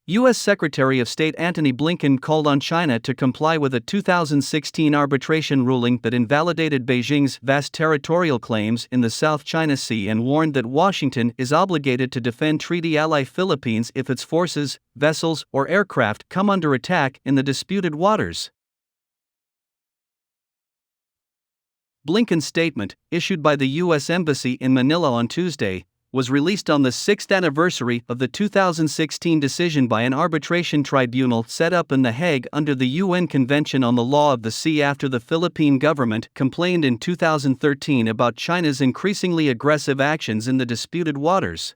U.S. Secretary of State Antony Blinken called on China to comply with a 2016 arbitration ruling that invalidated Beijing's vast territorial claims in the South China Sea and warned that Washington is obligated to defend treaty ally Philippines if its forces, vessels, or aircraft come under attack in the disputed waters. Blinken's statement, issued by the U.S. Embassy in Manila on Tuesday, was released on the 6th anniversary of the 2016 decision by an arbitration tribunal set up in The Hague under the UN Convention on the Law of the Sea after the Philippine government complained in 2013 about China's increasingly aggressive actions in the disputed waters.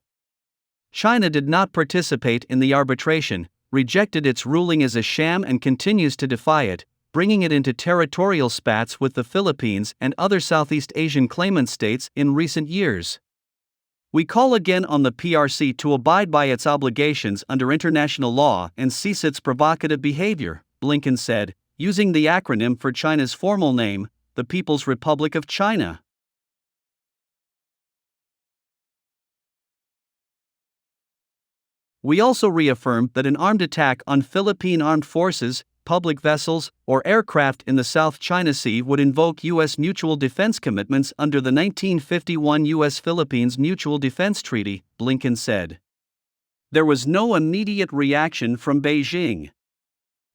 China did not participate in the arbitration, rejected its ruling as a sham and continues to defy it, bringing it into territorial spats with the Philippines and other Southeast Asian claimant states in recent years. We call again on the PRC to abide by its obligations under international law and cease its provocative behavior, Blinken said, using the acronym for China's formal name, the People's Republic of China. We also reaffirm that an armed attack on Philippine armed forces, public vessels, or aircraft in the South China Sea would invoke U.S. mutual defense commitments under the 1951 U.S.-Philippines Mutual Defense Treaty, Blinken said. There was no immediate reaction from Beijing.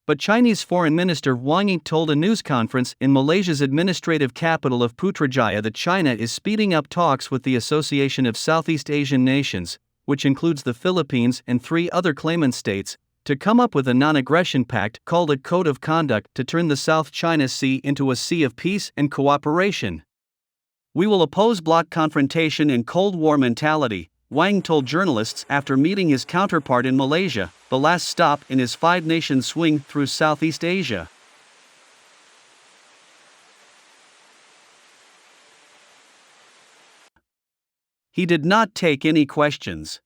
But Chinese Foreign Minister Wang Yi told a news conference in Malaysia's administrative capital of Putrajaya that China is speeding up talks with the Association of Southeast Asian Nations, which includes the Philippines and 3 other claimant states, to come up with a non-aggression pact called a Code of Conduct to turn the South China Sea into a sea of peace and cooperation. We will oppose bloc confrontation and Cold War mentality, Wang told journalists after meeting his counterpart in Malaysia, the last stop in his 5-nation swing through Southeast Asia. He did not take any questions.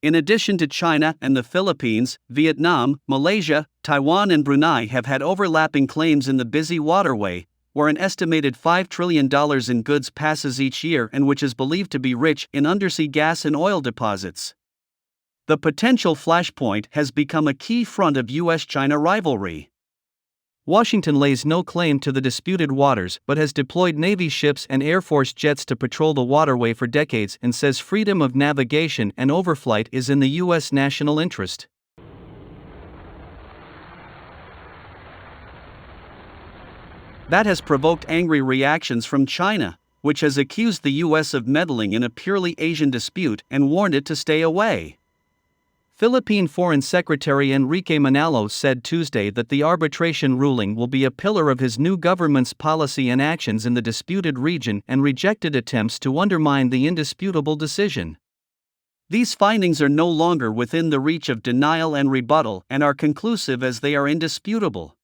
In addition to China and the Philippines, Vietnam, Malaysia, Taiwan and Brunei have had overlapping claims in the busy waterway, where an estimated $5 trillion in goods passes each year and which is believed to be rich in undersea gas and oil deposits. The potential flashpoint has become a key front of U.S.-China rivalry. Washington lays no claim to the disputed waters but has deployed Navy ships and Air Force jets to patrol the waterway for decades and says freedom of navigation and overflight is in the U.S. national interest. That has provoked angry reactions from China, which has accused the U.S. of meddling in a purely Asian dispute and warned it to stay away. Philippine Foreign Secretary Enrique Manalo said Tuesday that the arbitration ruling will be a pillar of his new government's policy and actions in the disputed region and rejected attempts to undermine the indisputable decision. These findings are no longer within the reach of denial and rebuttal and are conclusive as they are indisputable.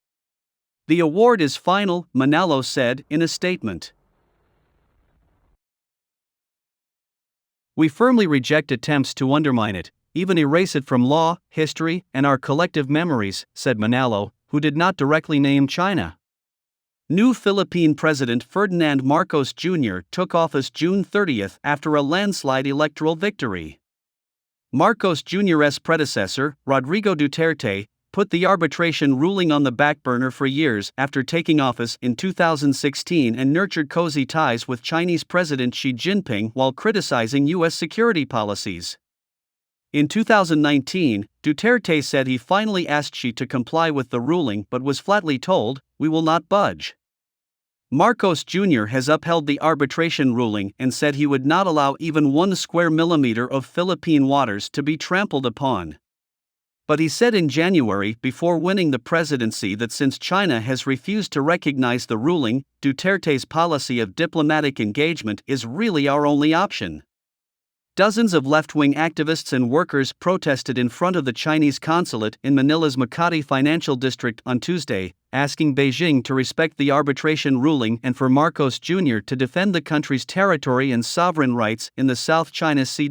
The award is final, Manalo said in a statement. We firmly reject attempts to undermine it, even erase it from law, history, and our collective memories, said Manalo, who did not directly name China. New Philippine President Ferdinand Marcos Jr. took office June 30 after a landslide electoral victory. Marcos Jr.'s predecessor, Rodrigo Duterte, put the arbitration ruling on the back burner for years after taking office in 2016 and nurtured cozy ties with Chinese President Xi Jinping while criticizing U.S. security policies. In 2019, Duterte said he finally asked Xi to comply with the ruling but was flatly told, "We will not budge." Marcos Jr. has upheld the arbitration ruling and said he would not allow even 1 square millimeter of Philippine waters to be trampled upon. But he said in January before winning the presidency that since China has refused to recognize the ruling, Duterte's policy of diplomatic engagement is really our only option. Dozens of left-wing activists and workers protested in front of the Chinese consulate in Manila's Makati financial district on Tuesday, asking Beijing to respect the arbitration ruling and for Marcos Jr. to defend the country's territory and sovereign rights in the South China Sea.